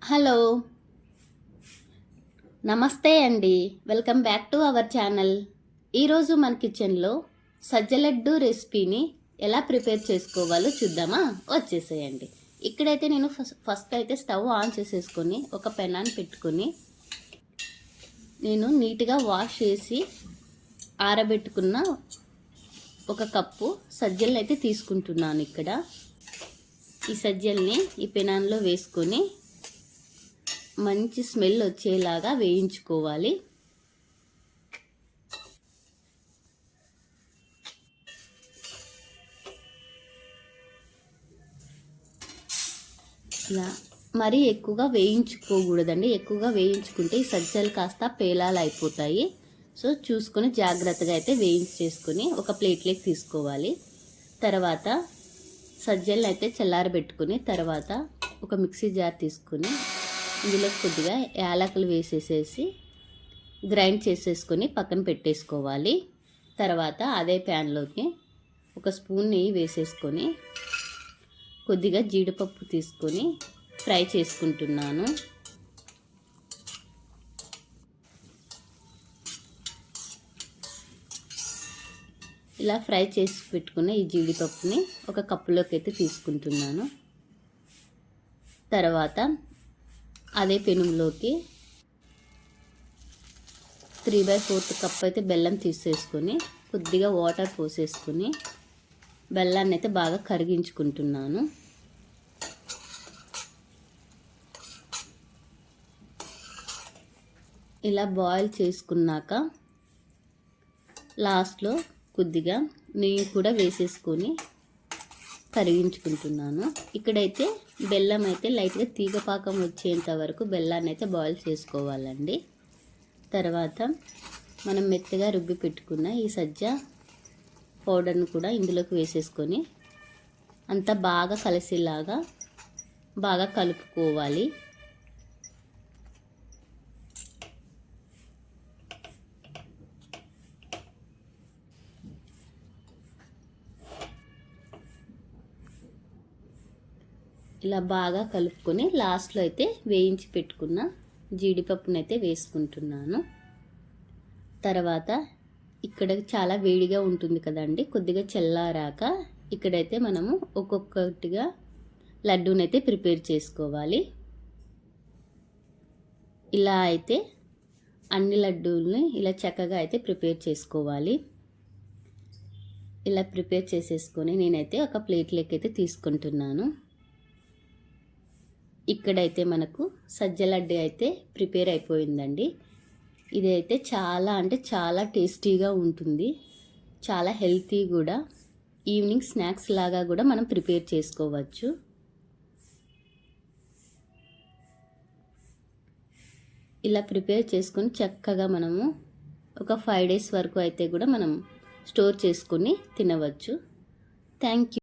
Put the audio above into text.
Hello, నమస్తే అండి. Welcome back to our channel. ఈరోజు మన కిచెన్లో సజ్జ లడ్డు రెసిపీని ఎలా ప్రిపేర్ చేసుకోవాలో చూద్దామా? వచ్చేసేయండి. ఇక్కడైతే నేను ఫస్ట్ అయితే స్టవ్ ఆన్ చేసేసుకొని ఒక పెనాన్ని పెట్టుకొని నేను నీట్గా వాష్ చేసి ఆరబెట్టుకున్న ఒక కప్పు సజ్జలను అయితే తీసుకుంటున్నాను. ఇక్కడ ఈ సజ్జల్ని ఈ పెనాన్లో వేసుకొని మంచి స్మెల్ వచ్చేలాగా వేయించుకోవాలి. ఇలా మరీ ఎక్కువగా వేయించుకోకూడదండి. ఎక్కువగా వేయించుకుంటే ఈ సజ్జలు కాస్త పేలాలు అయిపోతాయి. సో చూసుకొని జాగ్రత్తగా అయితే వేయించేసుకొని ఒక ప్లేట్లోకి తీసుకోవాలి. తర్వాత సజ్జలను అయితే చల్లారబెట్టుకుని తర్వాత ఒక మిక్సీ జార్ తీసుకుని ఇందులో కొద్దిగా యాలకులు వేసేసేసి గ్రైండ్ చేసేసుకొని పక్కన పెట్టేసుకోవాలి. తర్వాత అదే ప్యాన్లోకి ఒక స్పూన్ నెయ్యి వేసేసుకొని కొద్దిగా జీడిపప్పు తీసుకొని ఫ్రై చేసుకుంటున్నాను. ఇలా ఫ్రై చేసి పెట్టుకున్న ఈ జీడిపప్పుని ఒక కప్పులోకి అయితే తీసుకుంటున్నాను. తర్వాత అదే పెనంలోకి 3/4 కప్ అయితే బెల్లం తీసేసుకొని కొద్దిగా వాటర్ పోసేసుకొని బెల్లాన్ని అయితే బాగా కరిగించుకుంటున్నాను. ఇలా బాయిల్ చేసుకున్నాక లాస్ట్లో కొద్దిగా నెయ్యి కూడా వేసేసుకొని కరిగించుకుంటున్నాను. ఇక్కడైతే బెల్లం అయితే లైట్గా తీగపాకం వచ్చేంత వరకు బెల్లాన్ని అయితే బాయిల్ చేసుకోవాలండి. తర్వాత మనం మెత్తగా రుబ్బి పెట్టుకున్న ఈ సజ్జ పౌడర్ని కూడా ఇందులోకి వేసేసుకొని అంతా బాగా కలిసేలాగా బాగా కలుపుకోవాలి. ఇలా బాగా కలుపుకొని లాస్ట్లో అయితే వేయించి పెట్టుకున్న జీడిపప్పును అయితే వేసుకుంటున్నాను. తర్వాత ఇక్కడ చాలా వేడిగా ఉంటుంది కదండి, కొద్దిగా చల్లారాక ఇక్కడైతే మనము ఒక్కొక్కటిగా లడ్డూనైతే ప్రిపేర్ చేసుకోవాలి. ఇలా అయితే అన్ని లడ్డూల్ని ఇలా చక్కగా అయితే ప్రిపేర్ చేసుకోవాలి. ఇలా ప్రిపేర్ చేసేసుకొని నేనైతే ఒక ప్లేట్లోకి అయితే తీసుకుంటున్నాను. ఇక్కడైతే మనకు సజ్జ లడ్డు అయితే ప్రిపేర్ అయిపోయిందండి. ఇదైతే చాలా అంటే చాలా టేస్టీగా ఉంటుంది, చాలా హెల్తీ కూడా. ఈవినింగ్ స్నాక్స్ లాగా కూడా మనం ప్రిపేర్ చేసుకోవచ్చు. ఇలా ప్రిపేర్ చేసుకొని చక్కగా మనము ఒక 5 days వరకు అయితే కూడా మనం స్టోర్ చేసుకొని తినవచ్చు. Thank you.